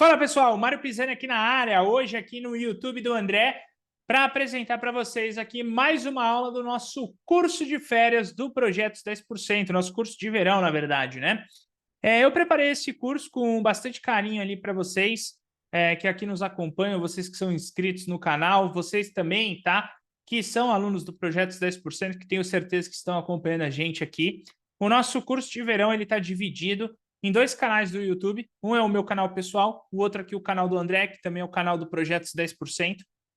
Fala pessoal, Mário Pisani aqui na área, hoje aqui no YouTube do André, para apresentar para vocês aqui mais uma aula do nosso curso de férias do Projetos 10%, nosso curso de verão, na verdade, né? Eu preparei esse curso com bastante carinho ali para vocês, que aqui nos acompanham, vocês que são inscritos no canal, vocês também, tá? Que são alunos do Projetos 10%, que tenho certeza que estão acompanhando a gente aqui. O nosso curso de verão, ele está dividido em dois canais do YouTube. Um é o meu canal pessoal, o outro aqui o canal do André, que também é o canal do Projetos 10%.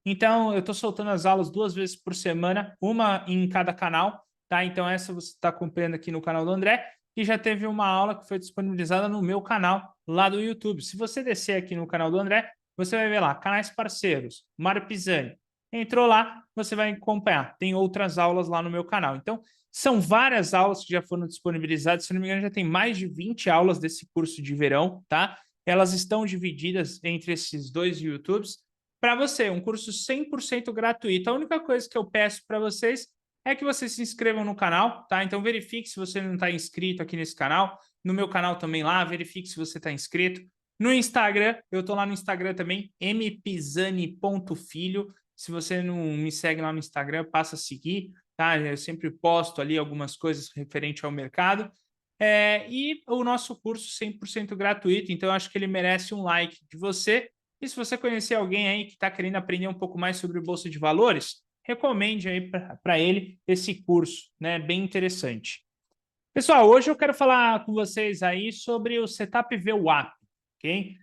Então, eu estou soltando as aulas 2 vezes por semana, uma em cada canal, tá? Então, essa você está acompanhando aqui no canal do André, e já teve uma aula que foi disponibilizada no meu canal lá do YouTube. Se você descer aqui no canal do André, você vai ver lá, canais parceiros, Mário Pisani. Entrou lá, você vai acompanhar. Tem outras aulas lá no meu canal. Então, são várias aulas que já foram disponibilizadas. Se não me engano, já tem mais de 20 aulas desse curso de verão, tá? Elas estão divididas entre esses dois YouTubes. Para você, um curso 100% gratuito. A única coisa que eu peço para vocês é que vocês se inscrevam no canal, tá? Então verifique se você não está inscrito aqui nesse canal. No meu canal também lá, verifique se você está inscrito. No Instagram, eu estou lá no Instagram também, mpisani.filho. Se você não me segue lá no Instagram, passa a seguir, tá? Eu sempre posto ali algumas coisas referente ao mercado. E o nosso curso 100% gratuito, então eu acho que ele merece um like de você. E se você conhecer alguém aí que está querendo aprender um pouco mais sobre Bolsa de Valores, recomende aí para ele esse curso, né? Bem interessante. Pessoal, hoje eu quero falar com vocês aí sobre o Setup VWAP, ok?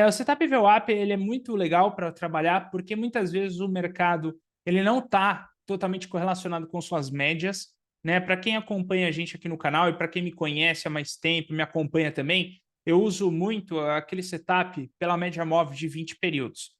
O Setup VWAP ele é muito legal para trabalhar porque muitas vezes o mercado ele não está totalmente correlacionado com suas médias, né? Para quem acompanha a gente aqui no canal e para quem me conhece há mais tempo, me acompanha também, eu uso muito aquele setup pela média móvel de 20 períodos.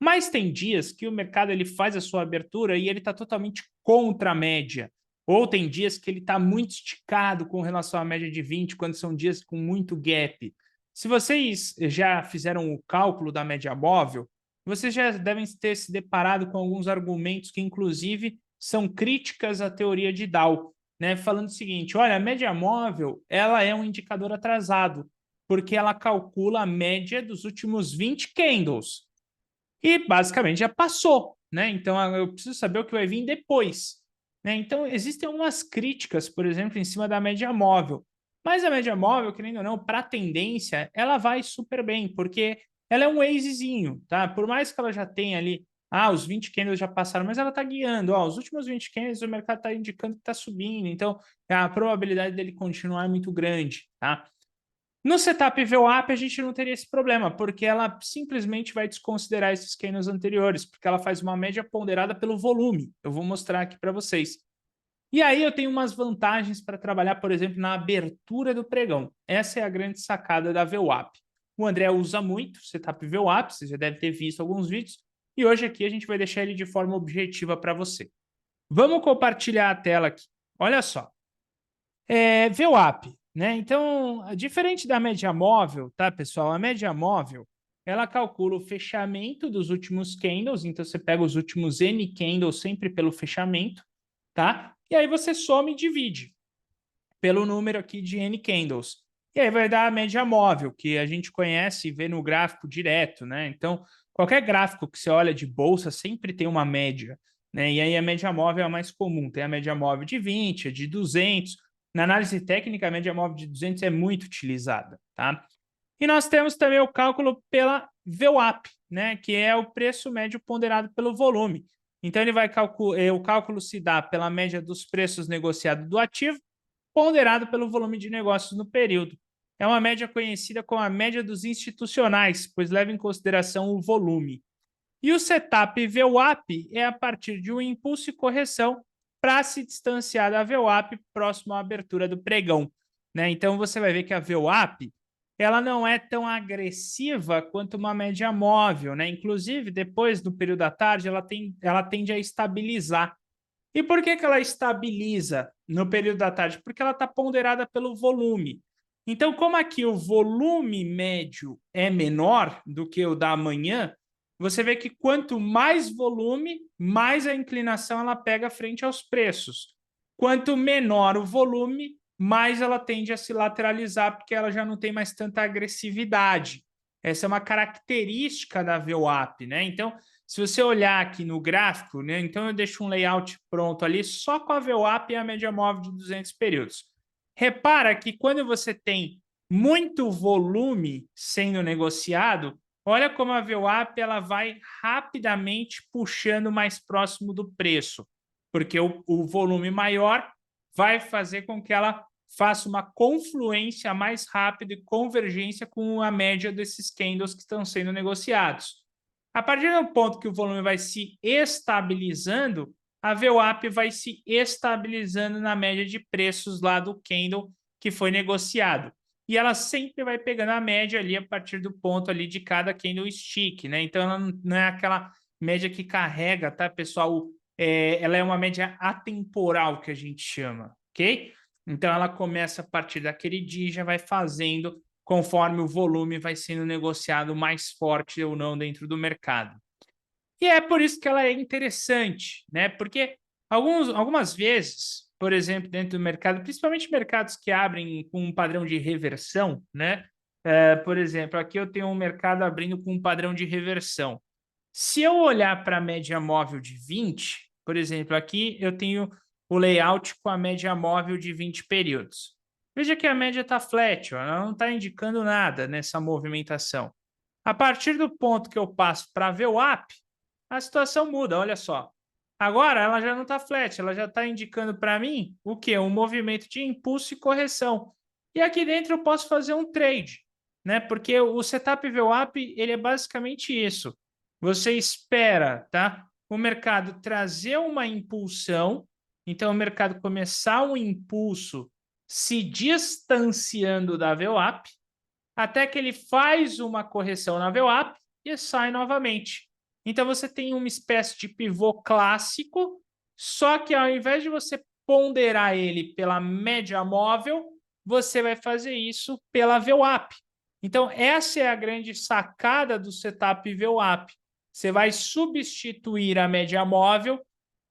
Mas tem dias que o mercado ele faz a sua abertura e ele está totalmente contra a média. Ou tem dias que ele está muito esticado com relação à média de 20, quando são dias com muito gap. Se vocês já fizeram o cálculo da média móvel, vocês já devem ter se deparado com alguns argumentos que, inclusive, são críticas à teoria de Dow, né? Falando o seguinte, olha, a média móvel ela é um indicador atrasado, porque ela calcula a média dos últimos 20 candles. E, basicamente, já passou, né? Então, eu preciso saber o que vai vir depois, né? Então, existem algumas críticas, por exemplo, em cima da média móvel. Mas a média móvel, querendo ou não, para a tendência, ela vai super bem, porque ela é um wavezinho, tá? Por mais que ela já tenha ali, os 20 candles já passaram, mas ela está guiando, os últimos 20 candles o mercado está indicando que está subindo, então a probabilidade dele continuar é muito grande, tá? No setup VWAP, a gente não teria esse problema, porque ela simplesmente vai desconsiderar esses candles anteriores, porque ela faz uma média ponderada pelo volume. Eu vou mostrar aqui para vocês. E aí eu tenho umas vantagens para trabalhar, por exemplo, na abertura do pregão. Essa é a grande sacada da VWAP. O André usa muito o setup VWAP, você já deve ter visto alguns vídeos, e hoje aqui a gente vai deixar ele de forma objetiva para você. Vamos compartilhar a tela aqui. Olha só. VWAP, né? Então, diferente da média móvel, tá, pessoal? A média móvel, ela calcula o fechamento dos últimos candles, então você pega os últimos N candles sempre pelo fechamento, tá? E aí você soma e divide pelo número aqui de N candles. E aí vai dar a média móvel, que a gente conhece e vê no gráfico direto, né? Então, qualquer gráfico que você olha de bolsa sempre tem uma média, né? E aí a média móvel é a mais comum. Tem a média móvel de 20, a de 200. Na análise técnica, a média móvel de 200 é muito utilizada, tá? E nós temos também o cálculo pela VWAP, né? Que é o preço médio ponderado pelo volume. Então, ele vai o cálculo se dá pela média dos preços negociados do ativo ponderado pelo volume de negócios no período. É uma média conhecida como a média dos institucionais, pois leva em consideração o volume. E o setup VWAP é a partir de um impulso e correção para se distanciar da VWAP próximo à abertura do pregão, né? Então você vai ver que a VWAP ela não é tão agressiva quanto uma média móvel, né? Inclusive, depois do período da tarde, ela tende a estabilizar. E por que ela estabiliza no período da tarde? Porque ela está ponderada pelo volume. Então, como aqui o volume médio é menor do que o da manhã, você vê que quanto mais volume, mais a inclinação ela pega frente aos preços. Quanto menor o volume, mais ela tende a se lateralizar, porque ela já não tem mais tanta agressividade. Essa é uma característica da VWAP, né? Então, se você olhar aqui no gráfico, né? Então eu deixo um layout pronto ali só com a VWAP e a média móvel de 200 períodos. Repara que quando você tem muito volume sendo negociado, olha como a VWAP ela vai rapidamente puxando mais próximo do preço, porque o volume maior vai fazer com que ela faça uma confluência mais rápida e convergência com a média desses candles que estão sendo negociados. A partir do ponto que o volume vai se estabilizando, a VWAP vai se estabilizando na média de preços lá do candle que foi negociado. E ela sempre vai pegando a média ali a partir do ponto ali de cada candlestick, né? Então, ela não é aquela média que carrega, tá, pessoal? Ela é uma média atemporal que a gente chama, ok? Então, ela começa a partir daquele dia e já vai fazendo conforme o volume vai sendo negociado mais forte ou não dentro do mercado. E é por isso que ela é interessante, né? Porque algumas vezes, por exemplo, dentro do mercado, principalmente mercados que abrem com um padrão de reversão, né? Por exemplo, aqui eu tenho um mercado abrindo com um padrão de reversão. Se eu olhar para a média móvel de 20, por exemplo, aqui eu tenho o layout com a média móvel de 20 períodos. Veja que a média está flat, ó, ela não está indicando nada nessa movimentação. A partir do ponto que eu passo para a VWAP, a situação muda, olha só. Agora ela já não está flat, ela já está indicando para mim o quê? Um movimento de impulso e correção. E aqui dentro eu posso fazer um trade, né? Porque o setup VWAP ele é basicamente isso. Você espera, tá? O mercado trazer uma impulsão, então o mercado começar um impulso se distanciando da VWAP, até que ele faz uma correção na VWAP e sai novamente. Então você tem uma espécie de pivô clássico, só que ao invés de você ponderar ele pela média móvel, você vai fazer isso pela VWAP. Então essa é a grande sacada do setup VWAP. Você vai substituir a média móvel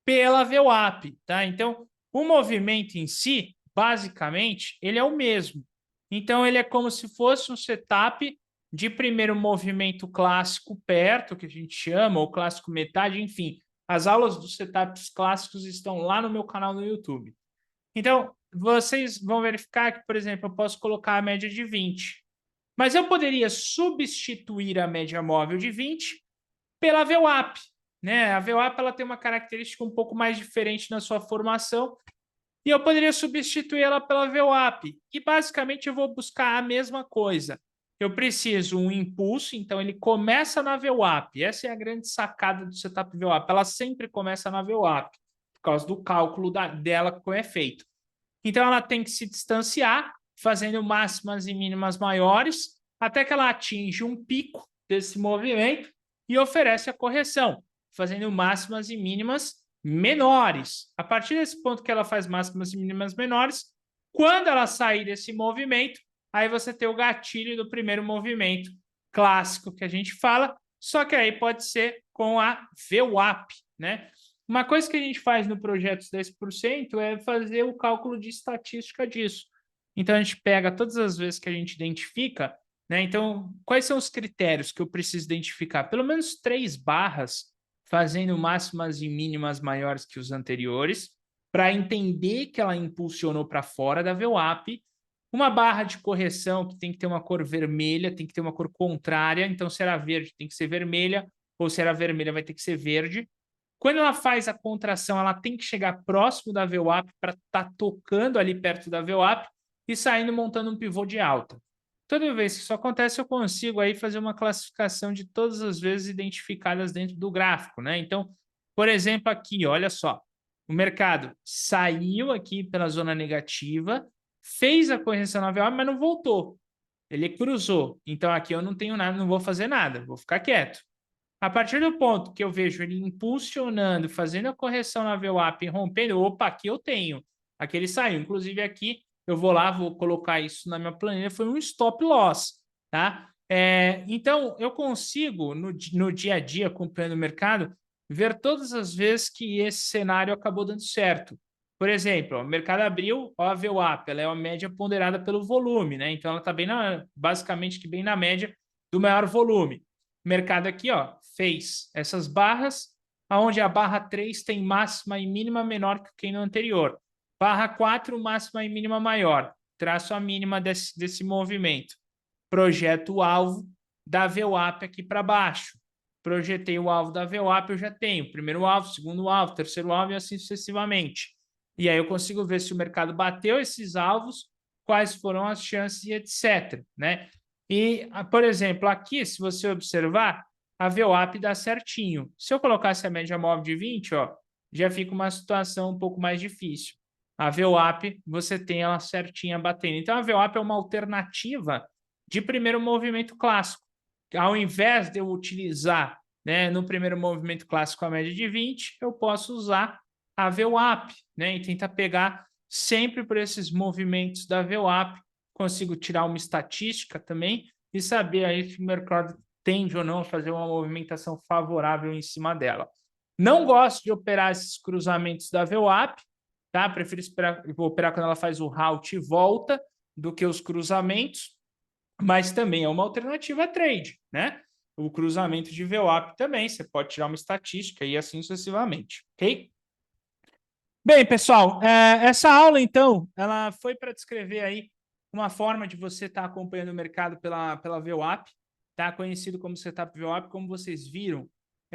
pela VWAP, tá? Então o movimento em si, basicamente, ele é o mesmo. Então ele é como se fosse um setup de primeiro movimento clássico perto, que a gente chama, ou clássico metade, enfim. As aulas dos setups clássicos estão lá no meu canal no YouTube. Então, vocês vão verificar que, por exemplo, eu posso colocar a média de 20. Mas eu poderia substituir a média móvel de 20 pela VWAP, né? A VWAP ela tem uma característica um pouco mais diferente na sua formação, e eu poderia substituir ela pela VWAP. E basicamente eu vou buscar a mesma coisa. Eu preciso um impulso, então ele começa na VWAP. Essa é a grande sacada do setup VWAP. Ela sempre começa na VWAP, por causa do cálculo dela como é feito. Então ela tem que se distanciar, fazendo máximas e mínimas maiores, até que ela atinge um pico desse movimento e oferece a correção, fazendo máximas e mínimas menores. A partir desse ponto que ela faz máximas e mínimas menores, quando ela sair desse movimento, aí você tem o gatilho do primeiro movimento clássico que a gente fala, só que aí pode ser com a VWAP, né? Uma coisa que a gente faz no projeto 10% é fazer o cálculo de estatística disso. Então, a gente pega todas as vezes que a gente identifica, né? Então, quais são os critérios que eu preciso identificar? Pelo menos 3 barras, fazendo máximas e mínimas maiores que os anteriores, para entender que ela impulsionou para fora da VWAP. Uma barra de correção que tem que ter uma cor vermelha, tem que ter uma cor contrária. Então, se era verde, tem que ser vermelha, ou se era vermelha, vai ter que ser verde. Quando ela faz a contração, ela tem que chegar próximo da VWAP para estar tocando ali perto da VWAP e saindo montando um pivô de alta. Toda vez que isso acontece, eu consigo aí fazer uma classificação de todas as vezes identificadas dentro do gráfico, né? Então, por exemplo, aqui, olha só, o mercado saiu aqui pela zona negativa, fez a correção na VWAP, mas não voltou. Ele cruzou. Então, aqui eu não tenho nada, não vou fazer nada, vou ficar quieto. A partir do ponto que eu vejo ele impulsionando, fazendo a correção na VWAP e rompendo, opa, aqui eu tenho. Aqui ele saiu. Inclusive aqui eu vou lá, vou colocar isso na minha planilha, foi um stop loss, tá? Então eu consigo, no dia a dia, acompanhando o mercado, ver todas as vezes que esse cenário acabou dando certo. Por exemplo, o mercado abriu, ó, a VWAP, ela é uma média ponderada pelo volume, né? Então ela está bem basicamente bem na média do maior volume. O mercado aqui, ó, fez essas barras, onde a barra 3 tem máxima e mínima menor que no anterior. Barra 4, máxima e mínima maior. Traço a mínima desse movimento. Projeto o alvo da VWAP aqui para baixo. Projetei o alvo da VWAP, eu já tenho primeiro alvo, segundo alvo, terceiro alvo e assim sucessivamente. E aí eu consigo ver se o mercado bateu esses alvos, quais foram as chances e etc. Né? E, por exemplo, aqui, se você observar, a VWAP dá certinho. Se eu colocasse a média móvel de 20, ó, já fica uma situação um pouco mais difícil. A VWAP, você tem ela certinha batendo. Então, a VWAP é uma alternativa de primeiro movimento clássico. Ao invés de eu utilizar, né, no primeiro movimento clássico a média de 20, eu posso usar a VWAP, né, e tentar pegar sempre por esses movimentos da VWAP. Consigo tirar uma estatística também e saber aí se o mercado tende ou não a fazer uma movimentação favorável em cima dela. Não gosto de operar esses cruzamentos da VWAP, tá? Prefiro operar quando ela faz o halt e volta do que os cruzamentos, mas também é uma alternativa a trade, né? O cruzamento de VWAP também, você pode tirar uma estatística e assim sucessivamente, ok? Bem, pessoal, essa aula, então, ela foi para descrever aí uma forma de você estar acompanhando o mercado pela VWAP, tá? Conhecido como setup VWAP, como vocês viram,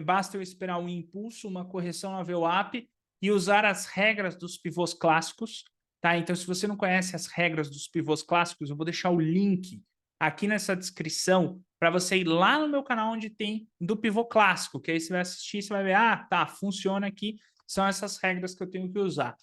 basta eu esperar um impulso, uma correção na VWAP e usar as regras dos pivôs clássicos, tá? Então, se você não conhece as regras dos pivôs clássicos, eu vou deixar o link aqui nessa descrição para você ir lá no meu canal onde tem do pivô clássico, que aí você vai assistir e você vai ver, ah, tá, funciona aqui, são essas regras que eu tenho que usar.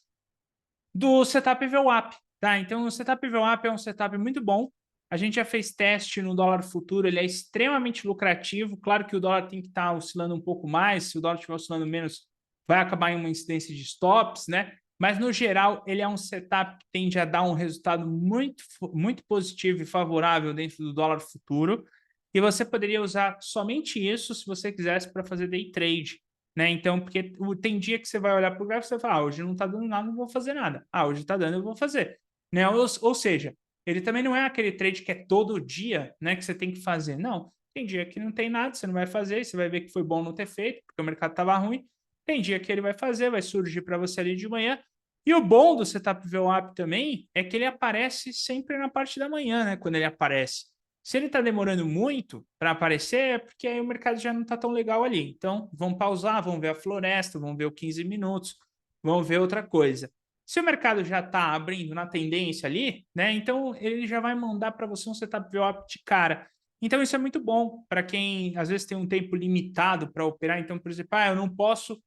Do setup VWAP, tá? Então, o setup VWAP é um setup muito bom. A gente já fez teste no dólar futuro, ele é extremamente lucrativo. Claro que o dólar tem que estar oscilando um pouco mais, se o dólar estiver oscilando menos, vai acabar em uma incidência de stops, né? Mas, no geral, ele é um setup que tende a dar um resultado muito positivo e favorável dentro do dólar futuro. E você poderia usar somente isso se você quisesse para fazer day trade, né? Então, porque tem dia que você vai olhar para o gráfico e você vai falar, hoje não está dando nada, não vou fazer nada. Hoje está dando, eu vou fazer. Né? Ou seja, ele também não é aquele trade que é todo dia, né, que você tem que fazer. Não, tem dia que não tem nada, você não vai fazer, você vai ver que foi bom não ter feito, porque o mercado estava ruim. Tem dia que ele vai fazer, vai surgir para você ali de manhã. E o bom do setup VWAP também é que ele aparece sempre na parte da manhã, né, quando ele aparece. Se ele está demorando muito para aparecer, é porque aí o mercado já não está tão legal ali. Então, vamos pausar, vamos ver a floresta, vamos ver o 15 minutos, vamos ver outra coisa. Se o mercado já está abrindo na tendência ali, né? Então, ele já vai mandar para você um setup VWAP de cara. Então, isso é muito bom para quem, às vezes, tem um tempo limitado para operar. Então, por exemplo, eu não posso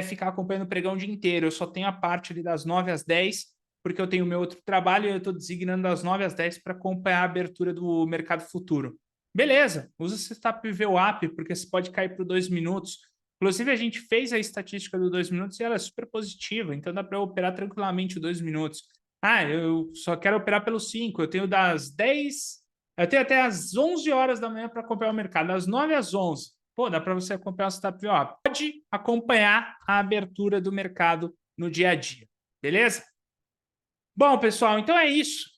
ficar acompanhando o pregão o dia inteiro. Eu só tenho a parte ali das 9 às 10, porque eu tenho o meu outro trabalho e eu estou designando das 9 às 10 para acompanhar a abertura do mercado futuro. Beleza, usa o setup VWAP, porque você pode cair para 2 minutos. Inclusive, a gente fez a estatística do 2 minutos e ela é super positiva, então dá para operar tranquilamente o 2 minutos. Eu só quero operar pelos 5, eu tenho das 10, eu tenho até as 11 horas da manhã para acompanhar o mercado, das 9 às 11. Pô, dá para você acompanhar o setup VWAP. Pode acompanhar a abertura do mercado no dia a dia, beleza? Bom, pessoal, então é isso.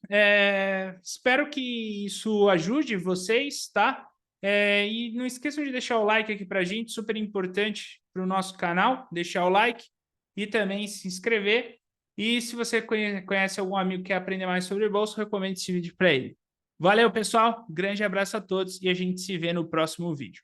Espero que isso ajude vocês, tá? E não esqueçam de deixar o like aqui pra gente, super importante para o nosso canal, deixar o like e também se inscrever. E se você conhece algum amigo que quer aprender mais sobre bolsa, recomendo esse vídeo para ele. Valeu, pessoal. Grande abraço a todos e a gente se vê no próximo vídeo.